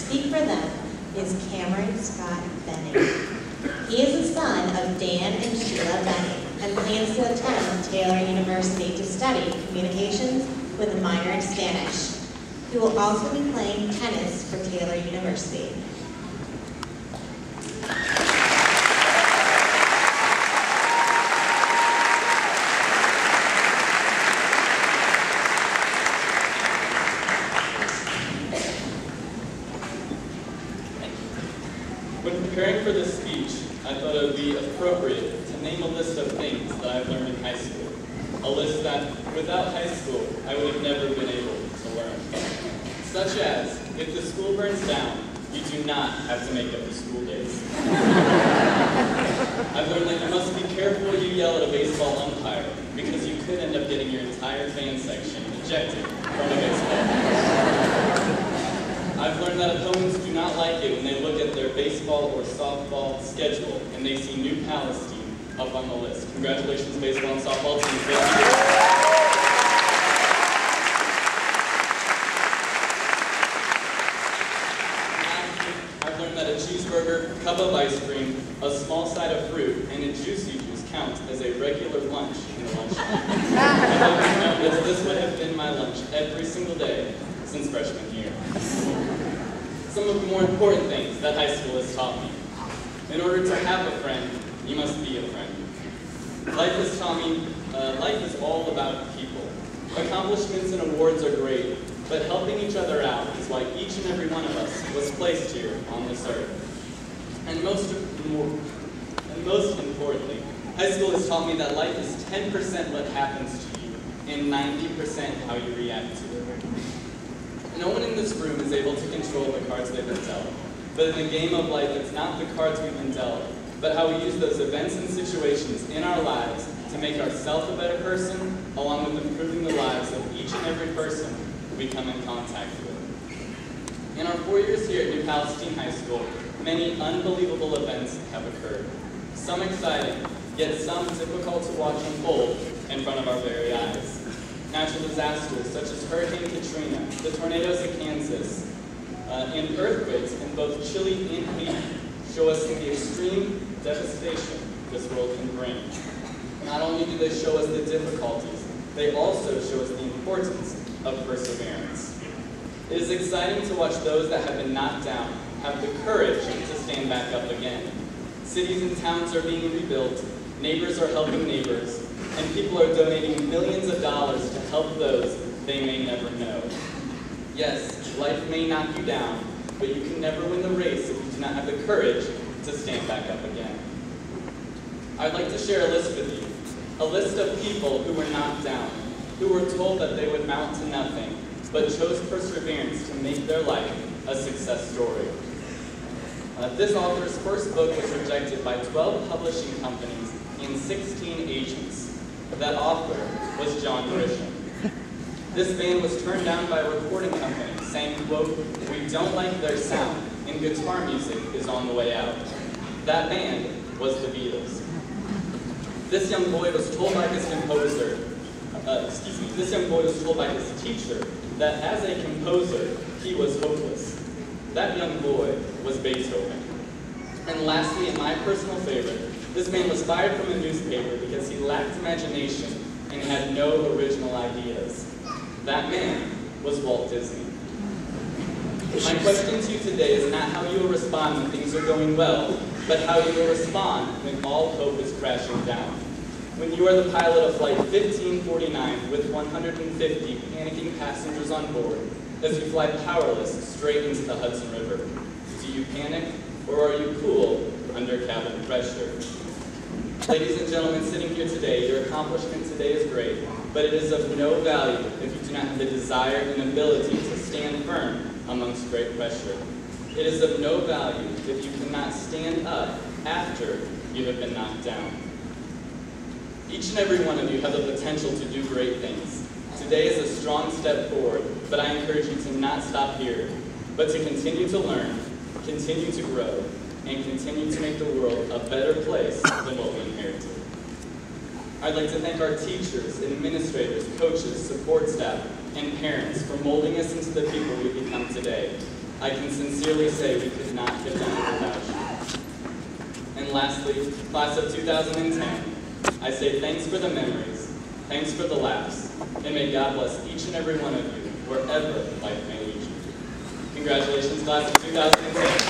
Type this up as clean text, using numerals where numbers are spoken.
speak for them is Cameron Scott Boehning. He is the son of Dan and Sheila Boehning and plans to attend Taylor University to study communications with a minor in Spanish. He will also be playing tennis for Taylor University. When preparing for this speech, I thought it would be appropriate to name a list of things that I've learned in high school. A list that, without high school, I would have never been able to learn. Such as, if the school burns down, you do not have to make up the school days. I've learned that you must be careful when you yell at a baseball umpire, because you could end up getting your entire fan section ejected from a baseball. I've learned that opponents do not like it when they look at their baseball or softball schedule and they see New Palestine up on the list. Congratulations, baseball and softball teams. I've learned that a cheeseburger, cup of ice cream, a small side of fruit, and a juicy juice count as a regular lunch in a lunchroom. I've learned that this would have been my lunch every single day since freshman year. Some of the more important things that high school has taught me. In order to have a friend, you must be a friend. Life has taught me, life is all about people. Accomplishments and awards are great, but helping each other out is why each and every one of us was placed here on this earth. And most importantly, high school has taught me that life is 10% what happens to you and 90% how you react to it. No one in this room is able to control the cards they've been dealt. But in the game of life, it's not the cards we've been dealt, but how we use those events and situations in our lives to make ourselves a better person, along with improving the lives of each and every person we come in contact with. In our 4 years here at New Palestine High School, many unbelievable events have occurred. Some exciting, yet some difficult to watch unfold in front of our very eyes. Natural disasters such as Hurricane Katrina, the tornadoes in Kansas, and earthquakes in both Chile and Haiti show us the extreme devastation this world can bring. Not only do they show us the difficulties, they also show us the importance of perseverance. It is exciting to watch those that have been knocked down have the courage to stand back up again. Cities and towns are being rebuilt, neighbors are helping neighbors, and people are donating millions of dollars to help those they may never know. Yes, life may knock you down, but you can never win the race if you do not have the courage to stand back up again. I'd like to share a list with you, a list of people who were knocked down, who were told that they would mount to nothing, but chose perseverance to make their life a success story. This author's first book was rejected by 12 publishing companies and 16 agents. That author was John Grisham. This band was turned down by a recording company, saying, quote, "We don't like their sound, and guitar music is on the way out." That band was the Beatles. This young boy was told by his teacher that as a composer, he was hopeless. That young boy was Beethoven. And lastly, and my personal favorite, this man was fired from a newspaper because he lacked imagination and had no original ideas. That man was Walt Disney. My question to you today is not how you will respond when things are going well, but how you will respond when all hope is crashing down. When you are the pilot of Flight 1549 with 150 panicking passengers on board as you fly powerless straight into the Hudson River. Do you panic, or are you cool under cabin pressure? Ladies and gentlemen sitting here today, your accomplishment today is great, but it is of no value if you do not have the desire and ability to stand firm amongst great pressure. It is of no value if you cannot stand up after you have been knocked down. Each and every one of you have the potential to do great things. Today is a strong step forward, but I encourage you to not stop here, but to continue to learn, continue to grow, and continue to make the world a better place than what we inherited. I'd like to thank our teachers, administrators, coaches, support staff, and parents for molding us into the people we've become today. I can sincerely say we could not have done it without you. And lastly, class of 2010, I say thanks for the memories, thanks for the laughs, and may God bless each and every one of you, wherever life may lead you. Congratulations, class of 2010.